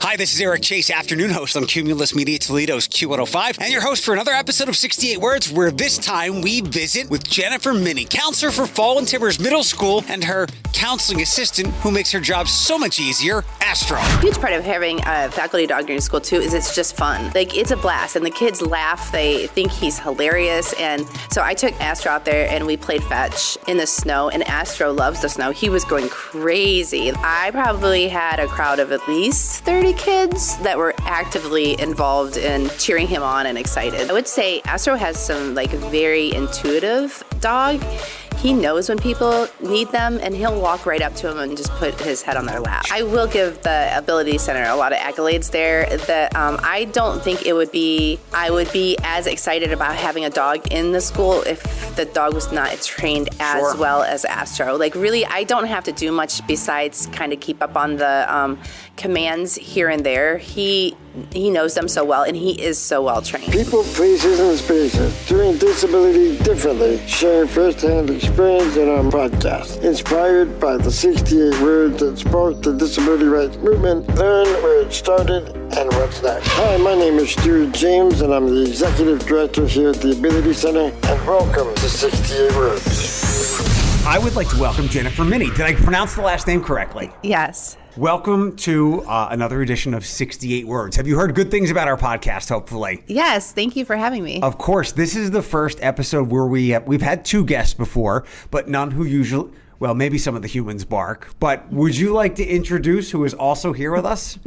Hi, this is Eric Chase, afternoon host on Cumulus Media Toledo's Q105, and your host for another episode of 68 Words, where this time we visit with Jennifer Minnie, counselor for Fallen Timbers Middle School, and her counseling assistant, who makes her job so much easier, Astro. A huge part of having a faculty dog in your school, too, is it's just fun. Like, it's a blast, and the kids laugh. They think he's hilarious, and so I took Astro out there, and we played fetch in the snow, and Astro loves the snow. He was going crazy. I probably had a crowd of at least 30 kids that were actively involved in cheering him on and excited. I would say Astro has some very intuitive dog. He knows when people need them, and he'll walk right up to them and just put his head on their lap. I will give the Ability Center a lot of accolades there. I don't think I would be as excited about having a dog in the school if the dog was not trained as well as Astro. Really, I don't have to do much besides kind of keep up on the commands here and there. He knows them so well, and he is so well trained. People, places, and spaces doing disability differently, sharing first-hand experience in our podcast. Inspired by the 68 words that sparked the disability rights movement, learn where it started and what's next. Hi, my name is Stuart James, and I'm the Executive Director here at the Ability Center, and welcome to 68 Words. I would like to welcome Jennifer Minnie. Did I pronounce the last name correctly? Yes. Welcome to another edition of 68 Words. Have you heard good things about our podcast, hopefully? Yes, thank you for having me. Of course. This is the first episode where we've had two guests before, but none who usually... Well, maybe some of the humans bark, but would you like to introduce who is also here with us?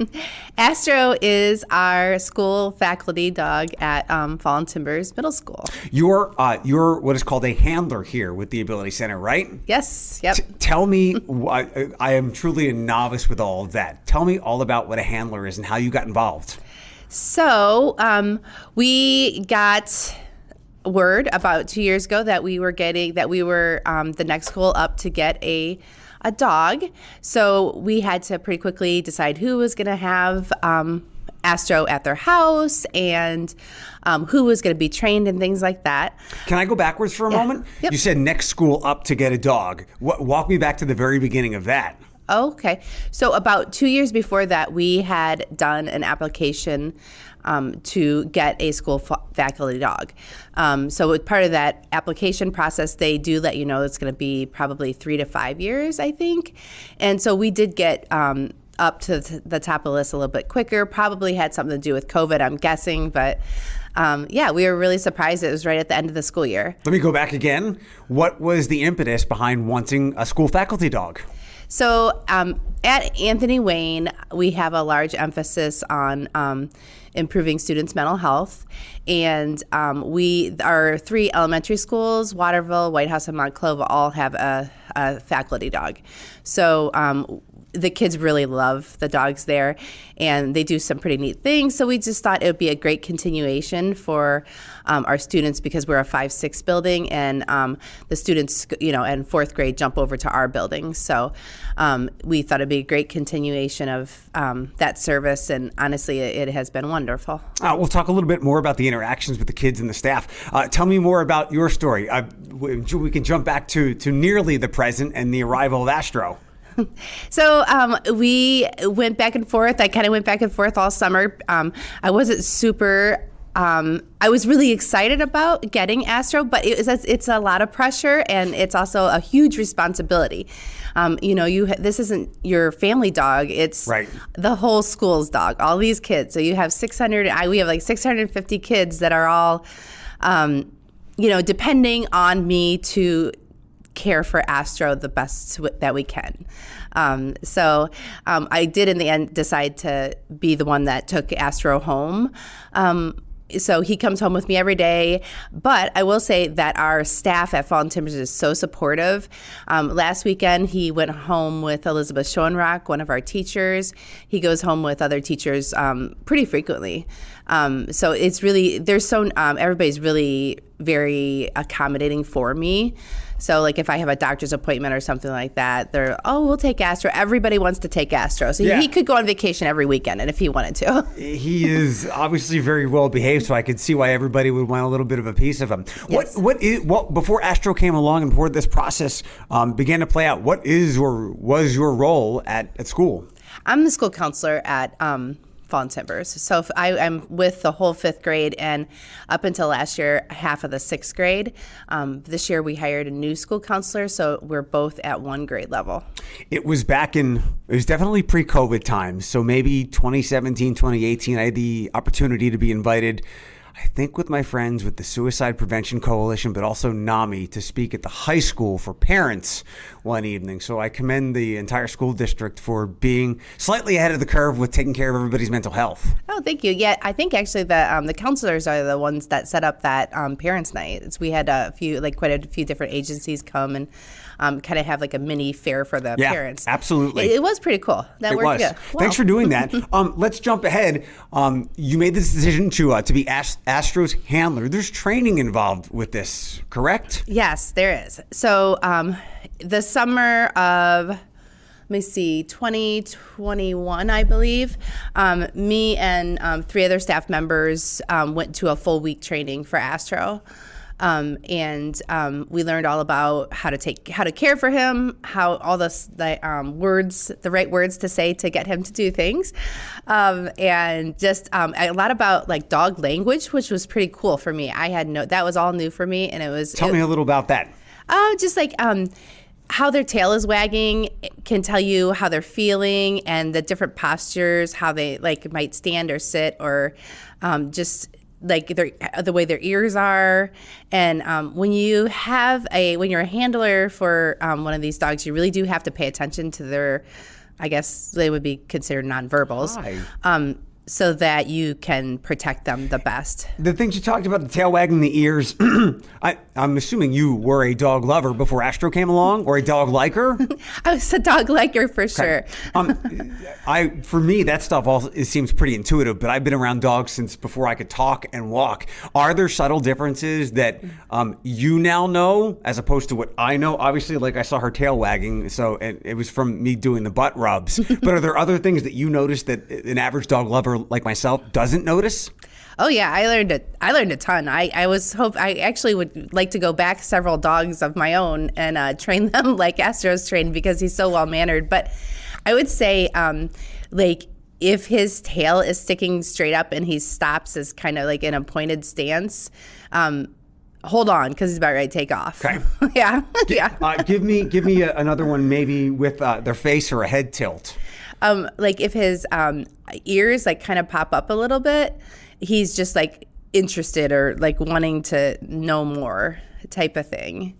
Astro is our school faculty dog at Fallen Timbers Middle School. You're what is called a handler here with the Ability Center, right? Yes, yep. Tell me, I am truly a novice with all of that. Tell me all about what a handler is and how you got involved. So we got word about 2 years ago that we were the next school up to get a dog. So we had to pretty quickly decide who was going to have Astro at their house and who was going to be trained and things like that. Can I go backwards for a moment? Yep. You said next school up to get a dog. Walk me back to the very beginning of that. Okay. So about 2 years before that, we had done an application to get a school faculty dog. So with part of that application process, they do let you know it's going to be probably 3 to 5 years, I think. And so we did get up to the top of the list a little bit quicker. Probably had something to do with COVID, I'm guessing. But we were really surprised it was right at the end of the school year. Let me go back again. What was the impetus behind wanting a school faculty dog? So at Anthony Wayne, we have a large emphasis on improving students' mental health. And our 3 elementary schools, Waterville, White House, and Montclova, all have a faculty dog. So the kids really love the dogs there, and they do some pretty neat things. So we just thought it would be a great continuation for our students, because we're a 5-6 building, and the students, in 4th grade jump over to our building. So we thought it'd be a great continuation of that service, and honestly, it has been wonderful. We'll talk a little bit more about the interactions with the kids and the staff. Tell me more about your story. We can jump back to nearly the present and the arrival of Astro. So we went back and forth. I kind of went back and forth all summer. I wasn't super... I was really excited about getting Astro, but it's a lot of pressure, and it's also a huge responsibility. This isn't your family dog. It's the whole school's dog, all these kids. So you have 600, we have 650 kids that are all, depending on me to care for Astro the best that we can. I did in the end decide to be the one that took Astro home. So he comes home with me every day. But I will say that our staff at Fallen Timbers is so supportive. Last weekend, he went home with Elizabeth Schoenrock, one of our teachers. He goes home with other teachers pretty frequently. So it's really, everybody's really very accommodating for me. So if I have a doctor's appointment or something like that, we'll take Astro. Everybody wants to take Astro. So he could go on vacation every weekend, and if he wanted to. He is obviously very well behaved, so I could see why everybody would want a little bit of a piece of him. Yes. What before Astro came along and before this process began to play out, what is or was your role at school? I'm the school counselor at Fallen Timbers. So I'm with the whole 5th grade and up until last year, half of the 6th grade. This year we hired a new school counselor, so we're both at 1 grade level. It was definitely pre-COVID times. So maybe 2017, 2018, I had the opportunity to be invited, I think with my friends with the Suicide Prevention Coalition, but also NAMI, to speak at the high school for parents one evening. So I commend the entire school district for being slightly ahead of the curve with taking care of everybody's mental health. Oh, thank you. Yeah, I think actually the counselors are the ones that set up that parents' night. We had quite a few different agencies come and kind of have like a mini fair for the parents. Absolutely. It was pretty cool. That it worked was. good. Wow. Thanks for doing that. Let's jump ahead. You made this decision to be Astro's handler. There's training involved with this, correct? Yes, there is. So the summer of 2021, I believe, me and 3 other staff members went to a full week training for Astro. And we learned all about how to care for him, how all the right words to say to get him to do things, and just a lot about like dog language, which was pretty cool for me. That was all new for me, and it was. Tell me a little about that. Just like how their tail is wagging can tell you how they're feeling, and the different postures, how they like might stand or sit, or just like the way their ears are. And when you're a handler for one of these dogs, you really do have to pay attention to their, I guess they would be considered nonverbals. So that you can protect them the best. The things you talked about, the tail wagging, the ears, I'm assuming you were a dog lover before Astro came along, or a dog liker? I was a dog liker for sure. For me, that stuff it seems pretty intuitive, but I've been around dogs since before I could talk and walk. Are there subtle differences that you now know as opposed to what I know? Obviously, like I saw her tail wagging, and it was from me doing the butt rubs. But are there other things that you noticed that an average dog lover like myself doesn't notice? Oh yeah, I learned a ton. I actually would like to go back several dogs of my own and train them like Astro's trained, because he's so well mannered. But I would say like if his tail is sticking straight up and he stops as kind of like in a pointed stance, hold on, because he's about ready to take off. Okay. Yeah. Give me another one, maybe with their face or a head tilt. Like if his ears like kind of pop up a little bit, he's just like interested or like wanting to know more type of thing.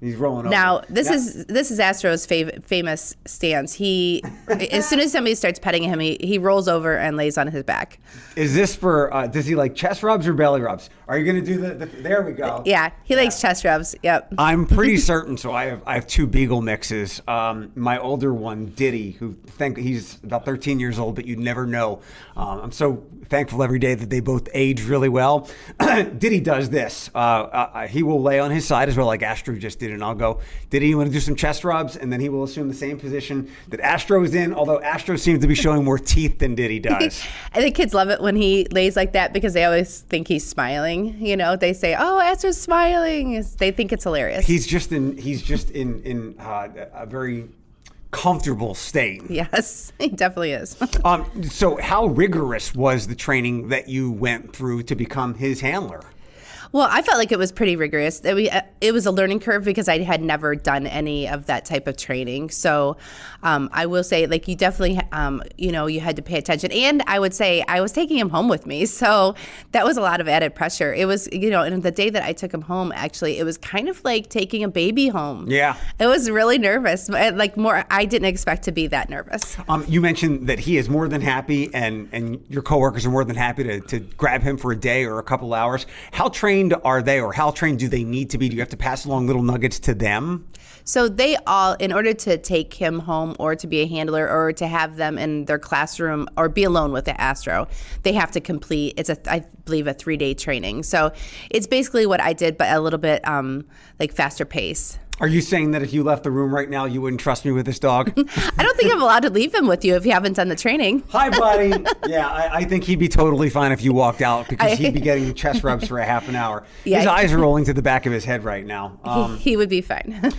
He's rolling over. Now, this is Astro's famous stance. He, as soon as somebody starts petting him, he rolls over and lays on his back. Is this for, does he like chest rubs or belly rubs? Are you going to do there we go. Yeah, he likes chest rubs, yep. I'm pretty certain, so I have 2 beagle mixes. My older one, Diddy, who he's about 13 years old, but you'd never know. I'm so thankful every day that they both age really well. Diddy does this. He will lay on his side as well, like Astro just did, and I'll go, Diddy, you want to do some chest rubs? And then he will assume the same position that Astro is in, although Astro seems to be showing more teeth than Diddy does. I think kids love it when he lays like that because they always think he's smiling. You know, they say, "Oh, Astro's smiling." They think it's hilarious. He's just in a very comfortable state. Yes, he definitely is. So how rigorous was the training that you went through to become his handler? Well, I felt like it was pretty rigorous. It was a learning curve because I had never done any of that type of training. So I will say, like, you definitely, you had to pay attention. And I would say I was taking him home with me. So that was a lot of added pressure. It was, and the day that I took him home, actually, it was kind of like taking a baby home. Yeah. It was really nervous. I didn't expect to be that nervous. You mentioned that he is more than happy and your coworkers are more than happy to grab him for a day or a couple hours. How trained are they, or how trained do they need to be? Do you have to pass along little nuggets to them? So they all, in order to take him home or to be a handler or to have them in their classroom or be alone with the Astro, they have to complete, I believe, a 3-day training. So it's basically what I did, but a little bit like faster pace. Are you saying that if you left the room right now, you wouldn't trust me with this dog? I don't think I'm allowed to leave him with you if you haven't done the training. Hi, buddy. Yeah, I think he'd be totally fine if you walked out because he'd be getting chest rubs for a half an hour. Yeah, his eyes are rolling to the back of his head right now. He would be fine.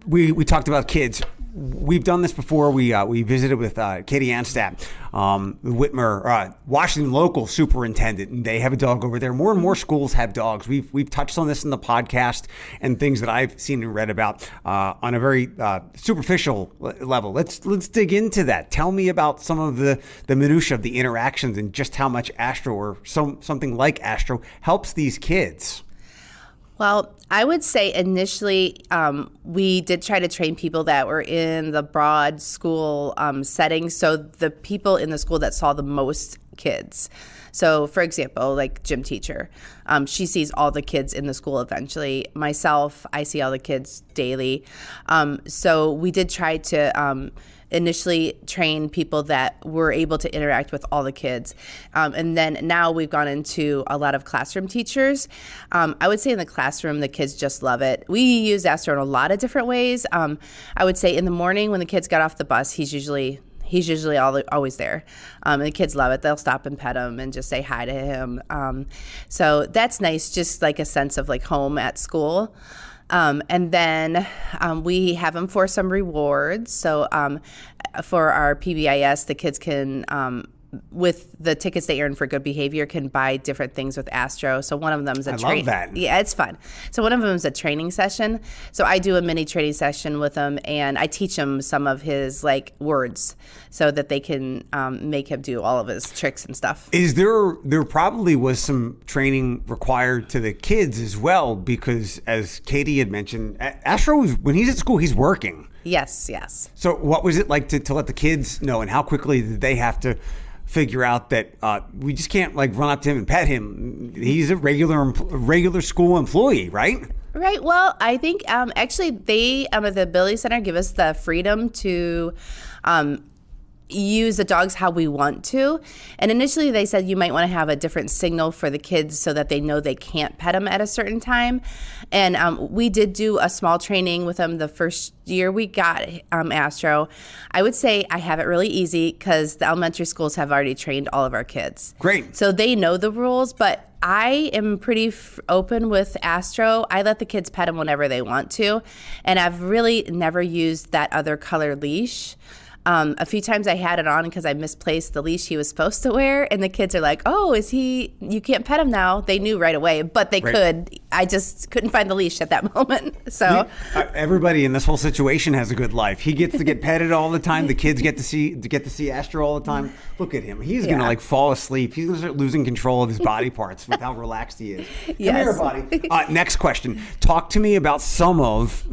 We talked about kids. we've done this before. We visited with Katie Anstadt, Whitmer, Washington local superintendent, and they have a dog over there. More and more schools have dogs. We've touched on this in the podcast and things that I've seen and read about on a very superficial level. Let's dig into that. Tell me about some of the minutia of the interactions and just how much Astro or something like Astro helps these kids. Well, I would say initially we did try to train people that were in the broad school setting. So the people in the school that saw the most kids. So, for example, like gym teacher, she sees all the kids in the school eventually. Myself, I see all the kids daily. So we did try to initially train people that were able to interact with all the kids. And then now we've gone into a lot of classroom teachers. I would say in the classroom, the kids just love it. We use Astro in a lot of different ways. I would say in the morning when the kids got off the bus, he's usually always there. And the kids love it. They'll stop and pet him and just say hi to him. So that's nice, just like a sense of like home at school. And then we have them for some rewards. So for our PBIS, the kids can, with the tickets they earn for good behavior, can buy different things with Astro. So one of them is a love that. Yeah, it's fun. So one of them is a training session. So I do a mini training session with him, and I teach him some of his like words so that they can make him do all of his tricks and stuff. Is there probably was some training required to the kids as well, because as Katie had mentioned, Astro, when he's at school, he's working. Yes. So what was it like to let the kids know, and how quickly did they have to figure out that we just can't like run up to him and pet him? He's a regular school employee, right? Right. Well, I think actually they at the Ability Center give us the freedom to use the dogs how we want to. And initially they said you might want to have a different signal for the kids so that they know they can't pet them at a certain time. And we did do a small training with them the first year we got Astro. I would say I have it really easy because the elementary schools have already trained all of our kids. Great. So they know the rules, but I am pretty open with Astro. I let the kids pet him whenever they want to. And I've really never used that other color leash. A few times I had it on because I misplaced the leash he was supposed to wear, and the kids are like, "Oh, you can't pet him now." They knew right away, but they could. I just couldn't find the leash at that moment. So everybody in this whole situation has a good life. He gets to get petted all the time. The kids get to see Astro all the time. Look at him. He's gonna like fall asleep. He's gonna start losing control of his body parts with how relaxed he is. Yes. Come here, buddy. Next question. Talk to me about some of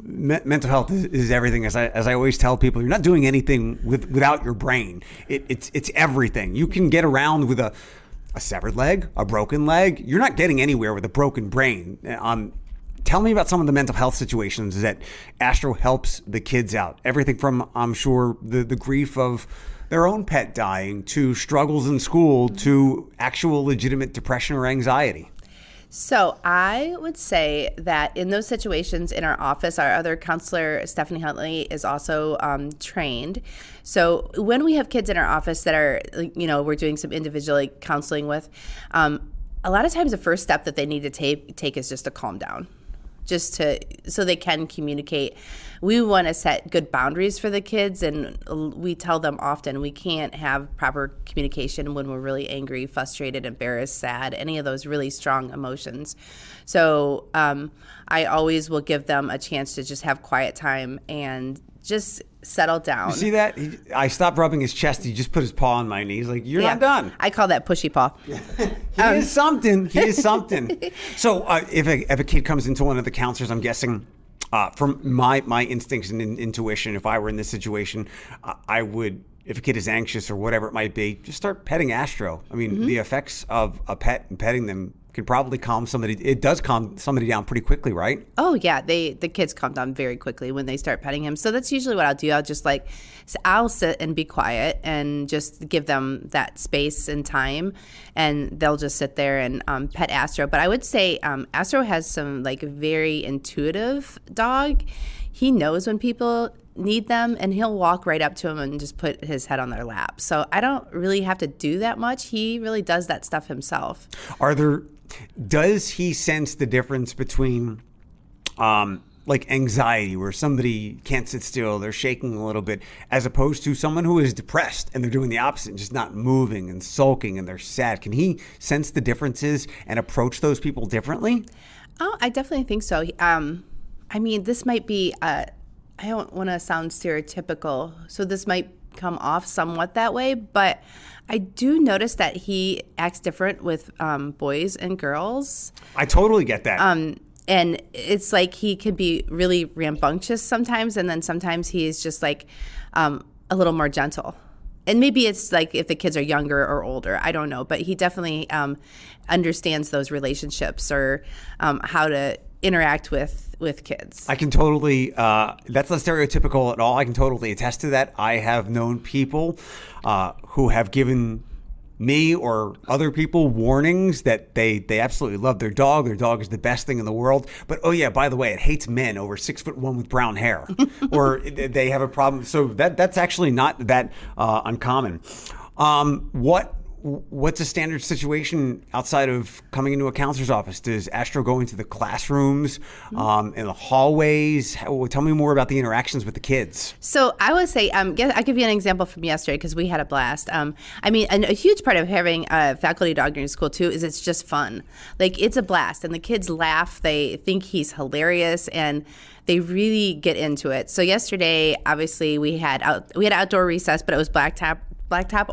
mental health is everything. As I always tell people, you're not doing anything without your brain. It's everything. You can get around with a severed leg, a broken leg. You're not getting anywhere with a broken brain. Tell me about some of the mental health situations that Astro helps the kids out. Everything from, I'm sure, the grief of their own pet dying to struggles in school to actual legitimate depression or anxiety. So I would say that in those situations in our office, our other counselor, Stephanie Huntley, is also trained. So when we have kids in our office that are, we're doing some individual counseling with, a lot of times the first step that they need to take is just to calm down. So they can communicate. We want to set good boundaries for the kids, and we tell them often we can't have proper communication when we're really angry, frustrated, embarrassed, sad, any of those really strong emotions. So I always will give them a chance to just have quiet time and just settle down. You see that? I stopped rubbing his chest. He just put his paw on my knee. He's like, you're not done. I call that pushy paw. He is something. He is something. So if a kid comes into one of the counselors, I'm guessing from my instincts and intuition, if I were in this situation, I would, if a kid is anxious or whatever it might be, just start petting Astro. I mean, the effects of a pet and petting them can probably calm somebody. It does calm somebody down pretty quickly, right? Oh yeah, the kids calm down very quickly when they start petting him. So that's usually what I'll do. I'll sit and be quiet and just give them that space and time, and they'll just sit there and pet Astro. But I would say Astro has some very intuitive dog. He knows when people need them, and he'll walk right up to them and just put his head on their lap. So I don't really have to do that much. He really does that stuff himself. Does he sense the difference between like anxiety where somebody can't sit still, they're shaking a little bit, as opposed to someone who is depressed and they're doing the opposite and just not moving and sulking and they're sad? Can he sense the differences and approach those people differently? Oh, I definitely think so. I mean, this might be, I don't want to sound stereotypical, so this might come off somewhat that way, but I do notice that he acts different with boys and girls. I totally get that. And it's like he can be really rambunctious sometimes, and then sometimes he's just like a little more gentle. And maybe it's like if the kids are younger or older, I don't know. But he definitely understands those relationships or how to interact with kids. I can totally, that's not stereotypical at all. I can totally attest to that. I have known people who have given me or other people warnings that they absolutely love their dog. Their dog is the best thing in the world. But oh yeah, by the way, it hates men over 6'1" with brown hair, or they have a problem. So that's actually not that uncommon. What's a standard situation outside of coming into a counselor's office? Does Astro go into the classrooms, in the hallways? Tell me more about the interactions with the kids. So I would say, I'll give you an example from yesterday because we had a blast. I mean, a huge part of having a faculty dog in your school too is it's just fun. Like, it's a blast, and the kids laugh. They think he's hilarious, and they really get into it. So yesterday, obviously, we had outdoor recess, but it was blacktop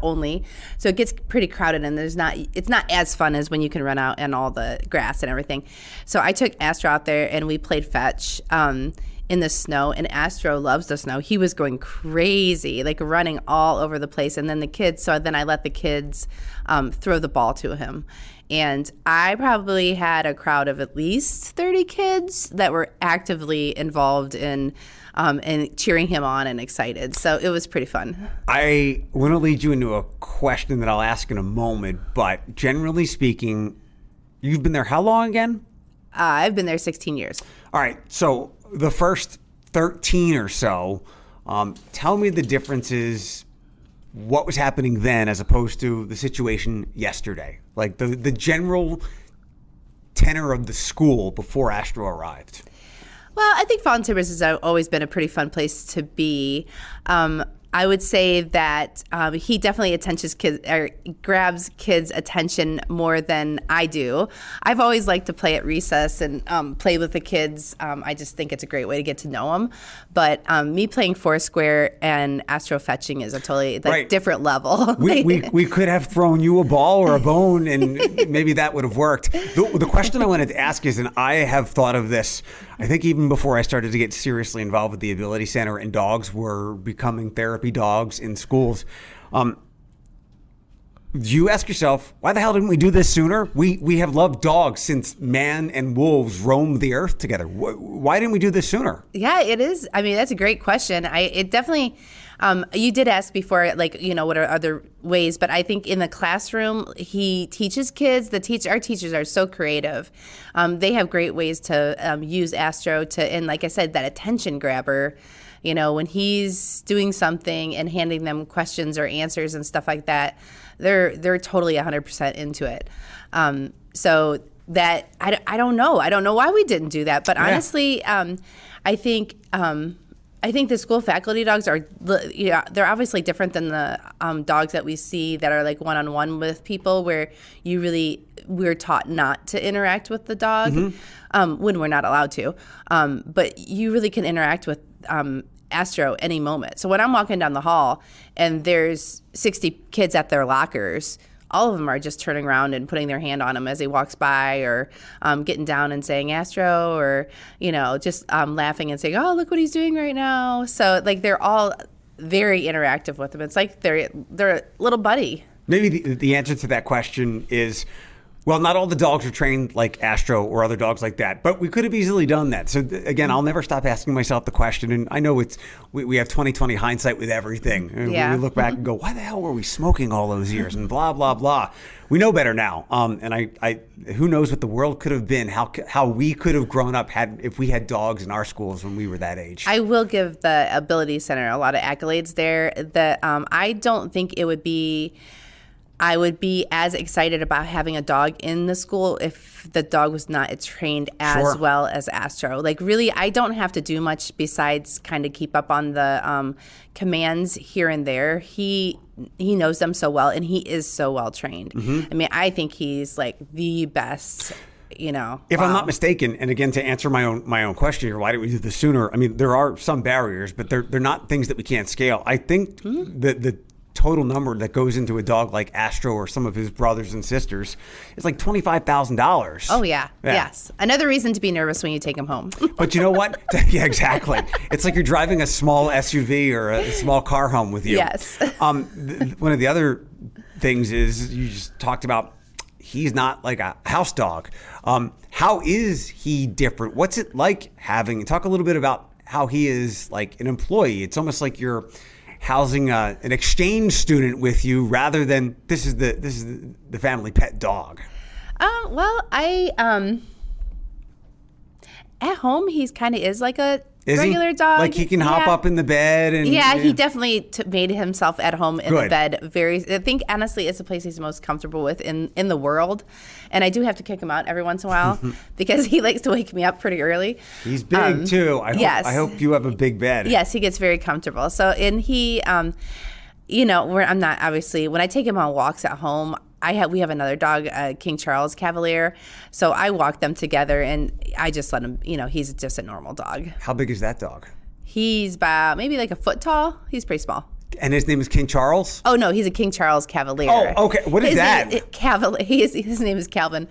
only, so it gets pretty crowded, and it's not as fun as when you can run out and all the grass and everything. So I took Astro out there and we played fetch in the snow, and Astro loves the snow. He was going crazy, like running all over the place, and then I let the kids throw the ball to him. And I probably had a crowd of at least 30 kids that were actively involved in and cheering him on and excited. So it was pretty fun. I want to lead you into a question that I'll ask in a moment, but generally speaking, you've been there how long again? I've been there 16 years. All right. So the first 13 or so, tell me the differences, what was happening then as opposed to the situation yesterday, like the general tenor of the school before Astro arrived. Well, I think Fall and Timbers has always been a pretty fun place to be. I would say that he definitely grabs kids' attention more than I do. I've always liked to play at recess and play with the kids. I just think it's a great way to get to know them. But me playing Foursquare and Astro fetching is a totally different level. We could have thrown you a ball or a bone, and maybe that would have worked. The question I wanted to ask is, and I have thought of this, I think even before I started to get seriously involved with the Ability Center and dogs were becoming therapy dogs in schools. Do you ask yourself, why the hell didn't we do this sooner? We have loved dogs since man and wolves roamed the earth together. Why didn't we do this sooner? Yeah, it is. I mean, that's a great question. It definitely, you did ask before, like, what are other ways? But I think in the classroom, he teaches kids. Our teachers are so creative. They have great ways to use Astro and like I said, that attention grabber. When he's doing something and handing them questions or answers and stuff like that, they're totally 100% into it. So that I don't know. I don't know why we didn't do that. But honestly, I think the school faculty dogs are, they're obviously different than the dogs that we see that are like one-on-one with people, where we're taught not to interact with the dog when we're not allowed to. But you really can interact with Astro any moment. So when I'm walking down the hall and there's 60 kids at their lockers, all of them are just turning around and putting their hand on him as he walks by, or getting down and saying Astro, or just laughing and saying, oh, look what he's doing right now. So like they're all very interactive with him. It's like they're a little buddy. Maybe the answer to that question is, well, not all the dogs are trained like Astro or other dogs like that, but we could have easily done that. So again, I'll never stop asking myself the question, and I know we have 20/20 hindsight with everything. And we look back and go, why the hell were we smoking all those years, and blah blah blah. We know better now, and I who knows what the world could have been, how we could have grown up if we had dogs in our schools when we were that age. I will give the Ability Center a lot of accolades there. That I don't think it would be I would be as excited about having a dog in the school if the dog was not trained as well as Astro. Like, really, I don't have to do much besides kind of keep up on the commands here and there. He knows them so well, and he is so well trained. I mean, I think he's like the best. If I'm not mistaken, and again, to answer my own question here, why didn't we do this sooner? I mean, there are some barriers, but they're not things that we can't scale. I think the total number that goes into a dog like Astro or some of his brothers and sisters is like $25,000. Oh yeah. Yes. Another reason to be nervous when you take him home. But you know what? Yeah, exactly. It's like you're driving a small SUV or a small car home with you. Yes. One of the other things is you just talked about he's not like a house dog. How is he different? What's it like talk a little bit about how he is like an employee. It's almost like you're housing an exchange student with you rather than this is the family pet dog. Well, at home he's kind of is like a regular dog. Like he can hop up in the bed and he definitely made himself at home in the bed. I think honestly it's the place he's most comfortable with in the world. And I do have to kick him out every once in a while because he likes to wake me up pretty early. He's big too. I hope you have a big bed. Yes, he gets very comfortable. So and he I'm not obviously when I take him on walks at home. We have another dog, King Charles Cavalier. So I walk them together and I just let him, he's just a normal dog. How big is that dog? He's about maybe like a foot tall. He's pretty small. And his name is King Charles? Oh, no, he's a King Charles Cavalier. Oh, okay. What is that? His name is Calvin.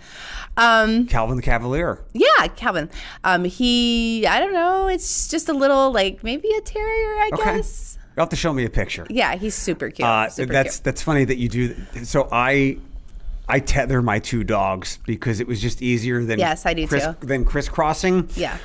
Calvin the Cavalier. Yeah, Calvin. I don't know. It's just a little like maybe a terrier, I guess. You'll have to show me a picture. Yeah, he's super cute. That's funny that you do. So I tether my two dogs because it was just easier than than crisscrossing. Yeah.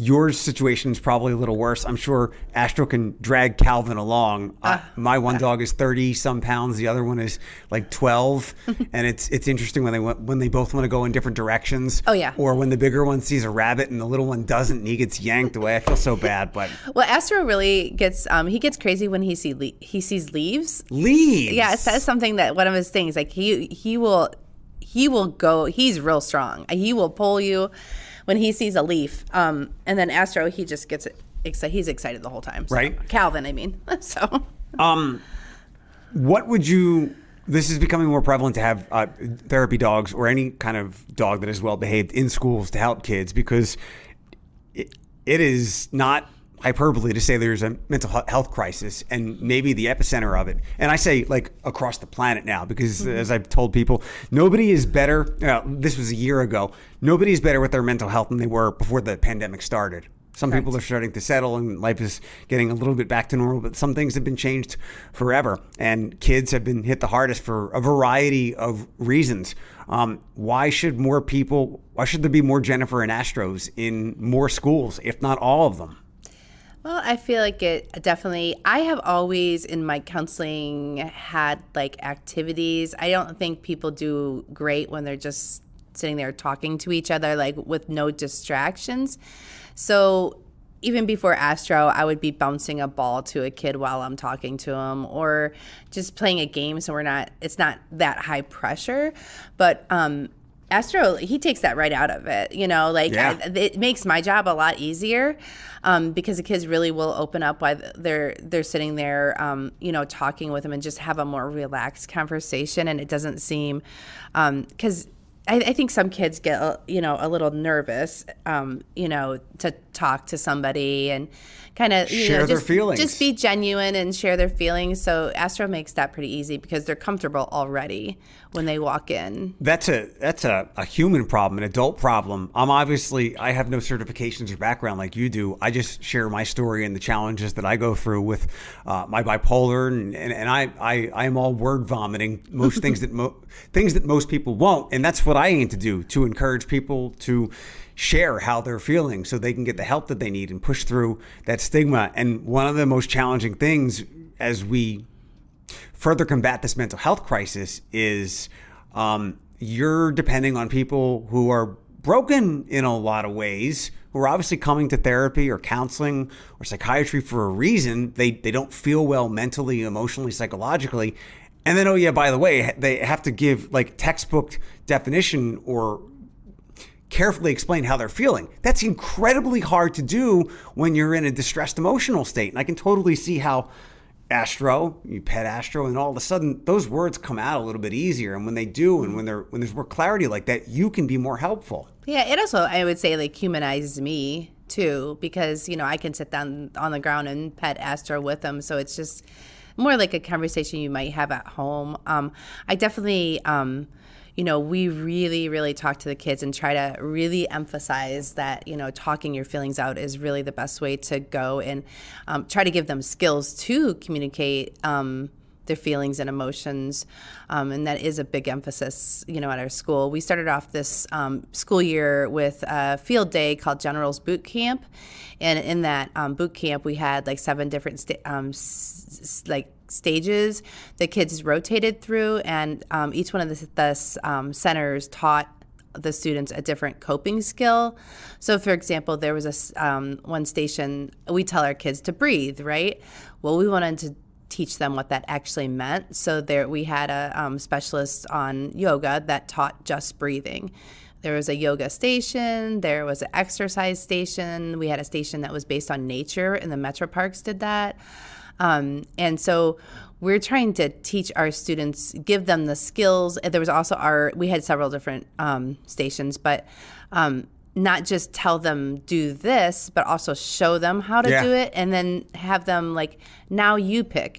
Your situation is probably a little worse. I'm sure Astro can drag Calvin along. My one dog is 30 some pounds. The other one is like 12. And it's interesting when they both want to go in different directions. Oh yeah. Or when the bigger one sees a rabbit and the little one doesn't and he gets yanked away. I feel so bad, but well, Astro really gets crazy when he sees leaves. Leaves. Yeah, it says something that one of his things like he will go. He's real strong. He will pull you when he sees a leaf. And then Astro, he just gets excited. He's excited the whole time. So. Right. Calvin, I mean. So. This is becoming more prevalent to have therapy dogs or any kind of dog that is well behaved in schools to help kids because it is not hyperbole to say there's a mental health crisis and maybe the epicenter of it. And I say like across the planet now because as I've told people, nobody is better. This was a year ago. Nobody is better with their mental health than they were before the pandemic started. Some people are starting to settle and life is getting a little bit back to normal, but some things have been changed forever. And kids have been hit the hardest for a variety of reasons. Why should there be more Jennifer and Astros in more schools, if not all of them? Well, I feel like it definitely, I have always in my counseling had like activities. I don't think people do great when they're just sitting there talking to each other, like with no distractions. So even before Astro, I would be bouncing a ball to a kid while I'm talking to him or just playing a game. So it's not that high pressure, but, Astro, he takes that right out of it, it makes my job a lot easier because the kids really will open up while they're sitting there, talking with him and just have a more relaxed conversation. And it doesn't seem because I think some kids get, a little nervous, to talk to somebody and kind of share their feelings. Just be genuine and share their feelings. So Astro makes that pretty easy because they're comfortable already when they walk in. That's a human problem, an adult problem. I have no certifications or background like you do. I just share my story and the challenges that I go through with my bipolar, and I am all word vomiting most things that most people won't, and that's what I aim to do, to encourage people to share how they're feeling so they can get the help that they need and push through that stigma. And one of the most challenging things as we further combat this mental health crisis is you're depending on people who are broken in a lot of ways, who are obviously coming to therapy or counseling or psychiatry for a reason. They don't feel well mentally, emotionally, psychologically. And then, oh yeah, by the way, they have to give like textbook definition or carefully explain how they're feeling. That's incredibly hard to do when you're in a distressed emotional state. And I can totally see how Astro, you pet Astro, and all of a sudden those words come out a little bit easier. And when they do, and when there's more clarity like that, you can be more helpful. Yeah, it also, I would say, like, humanizes me too, because, you know, I can sit down on the ground and pet Astro with them. So it's just more like a conversation you might have at home. I definitely, you know, we really, really talk to the kids and try to really emphasize that, you know, talking your feelings out is really the best way to go, and try to give them skills to communicate their feelings and emotions. And that is a big emphasis, you know, at our school. We started off this school year with a field day called General's Boot Camp. And in that boot camp, we had like 7 different stages the kids rotated through, and each one of the centers taught the students a different coping skill. So, for example, there was one station, we tell our kids to breathe, right? Well, we wanted to teach them what that actually meant. So there we had a specialist on yoga that taught just breathing. There was a yoga station, there was an exercise station, we had a station that was based on nature, and the Metro Parks did that. And so we're trying to teach our students, give them the skills. There was also we had several different stations, but not just tell them do this, but also show them how to do it, and then have them like, now you pick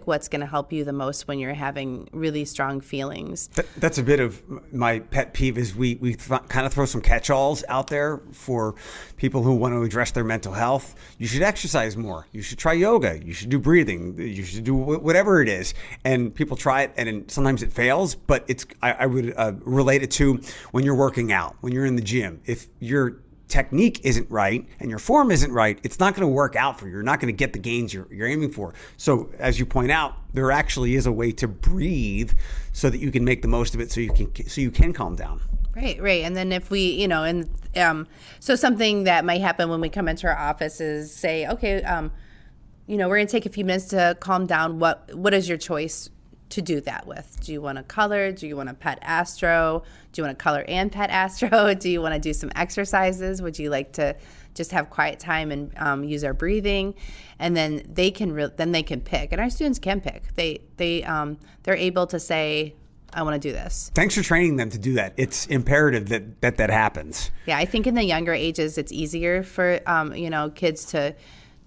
what's going to help you the most when you're having really strong feelings. That's a bit of my pet peeve is we kind of throw some catch-alls out there for people who want to address their mental health. You should exercise more. You should try yoga. You should do breathing. You should do whatever it is. And people try it, and sometimes it fails, but I would relate it to when you're working out, when you're in the gym. If your technique isn't right and your form isn't right, it's not going to work out for you. You're not going to get the gains you're aiming for. So as you point out, there actually is a way to breathe so that you can make the most of it, so you can calm down. Right. And then if we, you know, and so something that might happen when we come into our office is say, okay, you know, we're going to take a few minutes to calm down. What is your choice to do that with? Do you want to color? Do you want to pet Astro? Do you want to color and pet Astro? Do you want to do some exercises? Would you like to just have quiet time and use our breathing? And then they can pick, and our students can pick. They're able to say, I want to do this. Thanks for training them to do that. It's imperative that happens. Yeah, I think in the younger ages, it's easier for you know, kids to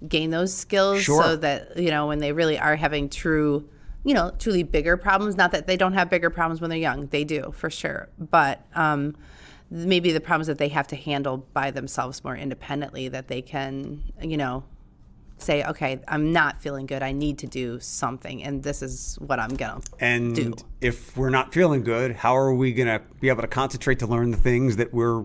gain those skills. Sure. So that, you know, when they really are having truly bigger problems. Not that they don't have bigger problems when they're young. They do, for sure. But maybe the problems that they have to handle by themselves more independently, that they can, you know, say, okay, I'm not feeling good. I need to do something, and this is what I'm going to do. And if we're not feeling good, how are we going to be able to concentrate to learn the things that we're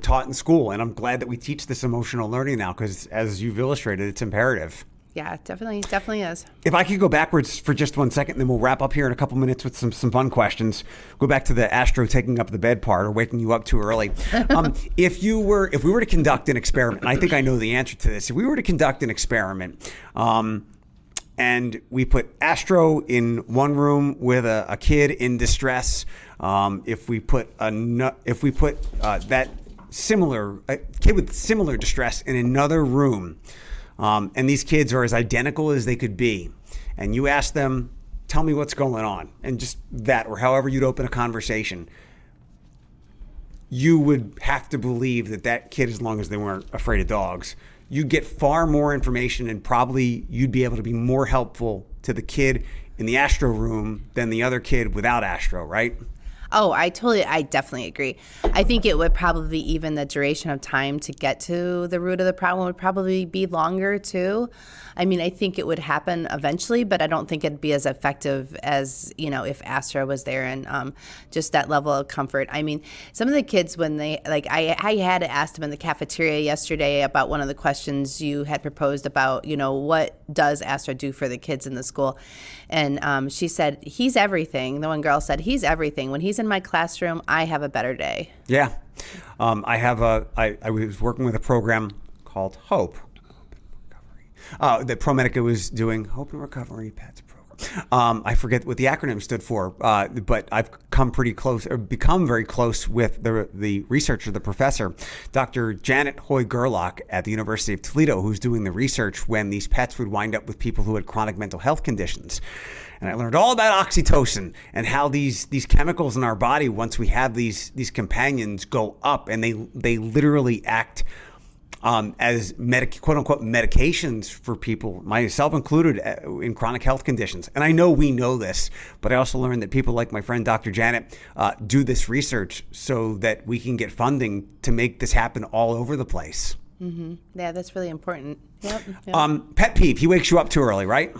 taught in school? And I'm glad that we teach this emotional learning now, because as you've illustrated, it's imperative. Yeah, definitely is. If I could go backwards for just 1 second, then we'll wrap up here in a couple minutes with some fun questions. Go back to the Astro taking up the bed part, or waking you up too early. If we were to conduct an experiment, and I think I know the answer to this. If we were to conduct an experiment, and we put Astro in one room with a kid in distress, if we put that a kid with similar distress in another room. And these kids are as identical as they could be. And you ask them, tell me what's going on. And just that, or however you'd open a conversation, you would have to believe that kid, as long as they weren't afraid of dogs, you'd get far more information, and probably you'd be able to be more helpful to the kid in the Astro room than the other kid without Astro, right? Oh, I definitely agree. I think it would probably, even the duration of time to get to the root of the problem would probably be longer too. I mean, I think it would happen eventually, but I don't think it'd be as effective as, you know, if Astro was there, and just that level of comfort. I mean, some of the kids, when they, like, I had asked them in the cafeteria yesterday about one of the questions you had proposed about, you know, what does Astro do for the kids in the school? And she said, he's everything. The one girl said, he's everything. When he's in my classroom, I have a better day. Yeah. I was working with a program called Hope that ProMedica was doing, Hope and Recovery Pets Program. I forget what the acronym stood for, but I've come pretty close, or become very close with the researcher, the professor, Dr. Janet Hoy-Gerlach at the University of Toledo, who's doing the research when these pets would wind up with people who had chronic mental health conditions. And I learned all about oxytocin and how these chemicals in our body, once we have these companions, go up, and they literally act as quote unquote medications for people, myself included, in chronic health conditions. And I know we know this, but I also learned that people like my friend Dr. Janet do this research so that we can get funding to make this happen all over the place. Mm-hmm. Yeah, that's really important. Yep. Pet peeve, he wakes you up too early, right?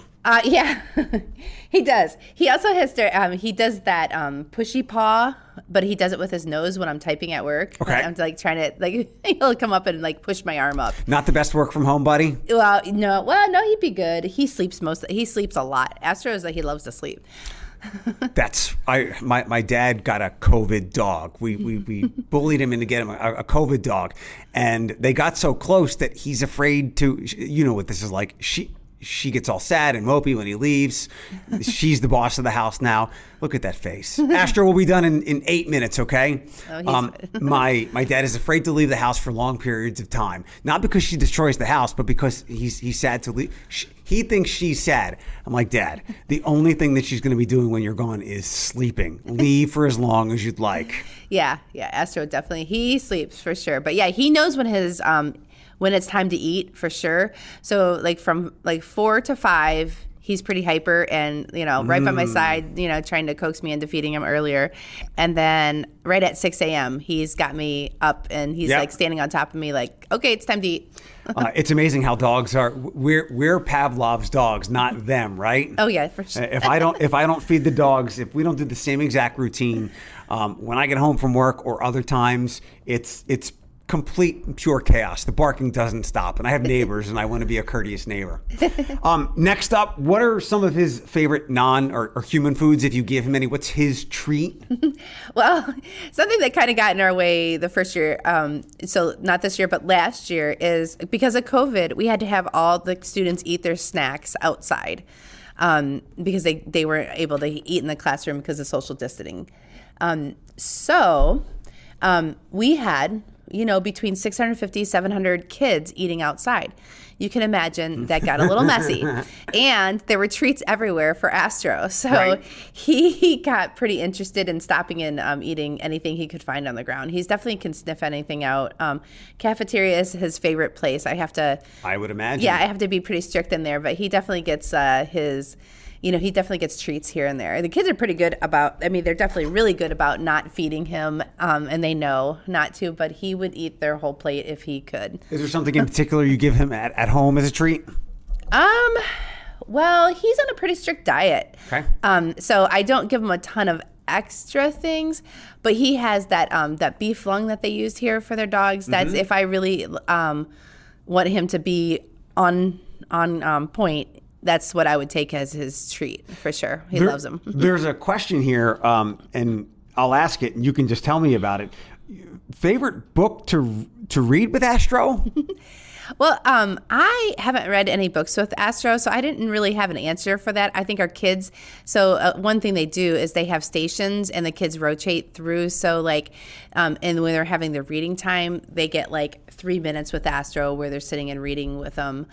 Yeah, he does. He also has to, he does that pushy paw, but he does it with his nose when I'm typing at work. Okay. I'm like trying to, he'll come up and like push my arm up. Not the best work from home, buddy? Well, no, he'd be good. He sleeps a lot. Astro is like, he loves to sleep. My dad got a COVID dog. We bullied him into getting a COVID dog, and they got so close that he's afraid to, you know what this is like. She gets all sad and mopey when he leaves. She's the boss of the house now. Look at that face. Astro will be done in 8 minutes, okay? Oh, my dad is afraid to leave the house for long periods of time. Not because she destroys the house, but because he's sad to leave. He thinks she's sad. I'm like, Dad, the only thing that she's going to be doing when you're gone is sleeping. Leave for as long as you'd like. Yeah, Astro definitely. He sleeps for sure. But yeah, he knows when his when it's time to eat for sure. So like from 4 to 5, he's pretty hyper and, right by my side, trying to coax me into feeding him earlier. And then right at 6 a.m., he's got me up and he's like standing on top of me like, okay, it's time to eat. It's amazing how dogs are. We're Pavlov's dogs, not them, right? Oh yeah, for sure. If I don't feed the dogs, if we don't do the same exact routine, when I get home from work or other times, it's complete pure chaos. The barking doesn't stop, and I have neighbors, and I want to be a courteous neighbor. Next up, what are some of his favorite non or human foods? If you give him any, what's his treat? Well, something that kind of got in our way the first year, so not this year, but last year, is because of COVID, we had to have all the students eat their snacks outside because they weren't able to eat in the classroom because of social distancing. So we had between 650, 700 kids eating outside. You can imagine that got a little messy. And there were treats everywhere for Astro. So right. He got pretty interested in stopping and eating anything he could find on the ground. He's definitely can sniff anything out. Cafeteria is his favorite place. I would imagine. Yeah, I have to be pretty strict in there. But he definitely gets he definitely gets treats here and there. The kids are pretty good they're definitely really good about not feeding him, and they know not to, but he would eat their whole plate if he could. Is there something in particular you give him at home as a treat? Well, he's on a pretty strict diet. Okay. So I don't give him a ton of extra things, but he has that beef lung that they use here for their dogs. That's if I really want him to be on point. That's what I would take as his treat, for sure. He loves them. There's a question here, and I'll ask it, and you can just tell me about it. Favorite book to read with Astro? Well, I haven't read any books with Astro, so I didn't really have an answer for that. I think our kids, one thing they do is they have stations, and the kids rotate through. So and when they're having their reading time, they get 3 minutes with Astro where they're sitting and reading with them.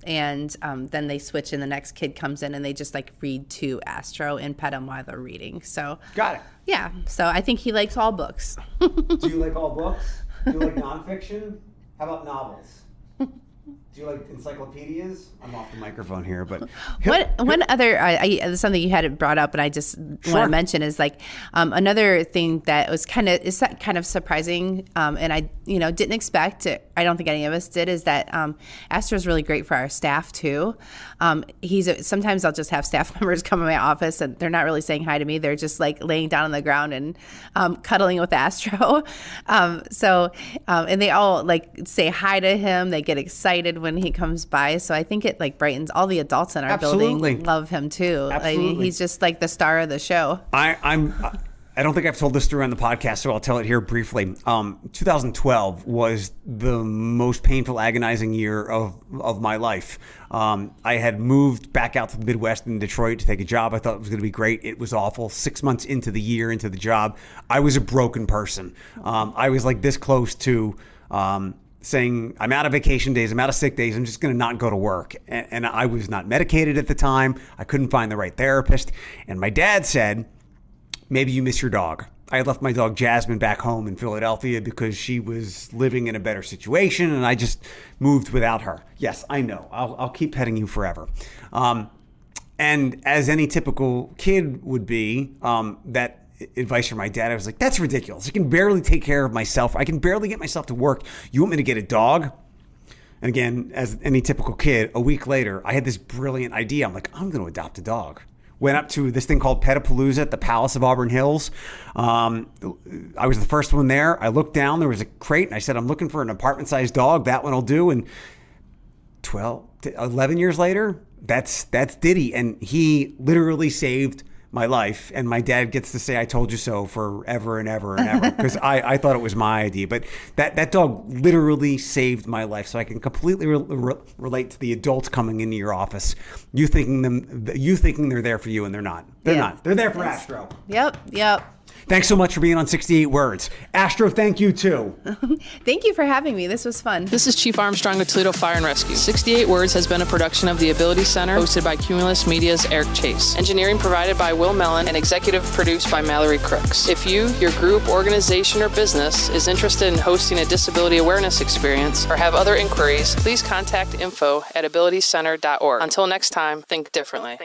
And then they switch and the next kid comes in and they just read to Astro and pet him while they're reading. So got it. Yeah. So I think he likes all books. Do you like all books? Do you like nonfiction? How about novels? Do you like encyclopedias? I'm off the microphone here, but one other something you had brought up, and I just want to mention is another thing that was kind of surprising, and I didn't expect it. I don't think any of us did. Is that Astro is really great for our staff too. Sometimes I'll just have staff members come in my office and they're not really saying hi to me. They're just laying down on the ground and cuddling with Astro. And they all say hi to him. They get excited when he comes by. So I think it brightens all the adults in our building love him too. Absolutely. He's just the star of the show. I don't think I've told this story on the podcast, so I'll tell it here briefly. 2012 was the most painful, agonizing year of my life. I had moved back out to the Midwest in Detroit to take a job. I thought it was going to be great. It was awful. 6 months into the year, into the job, I was a broken person. I was like this close to saying, I'm out of vacation days, I'm out of sick days, I'm just going to not go to work. And I was not medicated at the time. I couldn't find the right therapist. And my dad said, maybe you miss your dog. I had left my dog Jasmine back home in Philadelphia because she was living in a better situation, and I just moved without her. Yes, I know. I'll keep petting you forever. And as any typical kid would be, that advice from my dad, I was like, that's ridiculous. I can barely take care of myself. I can barely get myself to work. You want me to get a dog? And again, as any typical kid, a week later, I had this brilliant idea. I'm like, I'm going to adopt a dog. Went up to this thing called Petapalooza at the Palace of Auburn Hills. I was the first one there. I looked down. There was a crate, and I said, I'm looking for an apartment-sized dog. That one will do. And 11 years later, that's Diddy. And he literally saved my life. And my dad gets to say, I told you so forever and ever and ever, because I thought it was my idea. But that dog literally saved my life. So I can completely relate to the adults coming into your office. You thinking they're there for you, and they're not. They're not. They're there for Astro. Yep. Thanks so much for being on 68 Words. Astro, thank you too. Thank you for having me. This was fun. This is Chief Armstrong with Toledo Fire and Rescue. 68 Words has been a production of the Ability Center, hosted by Cumulus Media's Eric Chase. Engineering provided by Will Mellon and executive produced by Mallory Crooks. If you, your group, organization, or business is interested in hosting a disability awareness experience or have other inquiries, please contact info@abilitycenter.org. Until next time, think differently.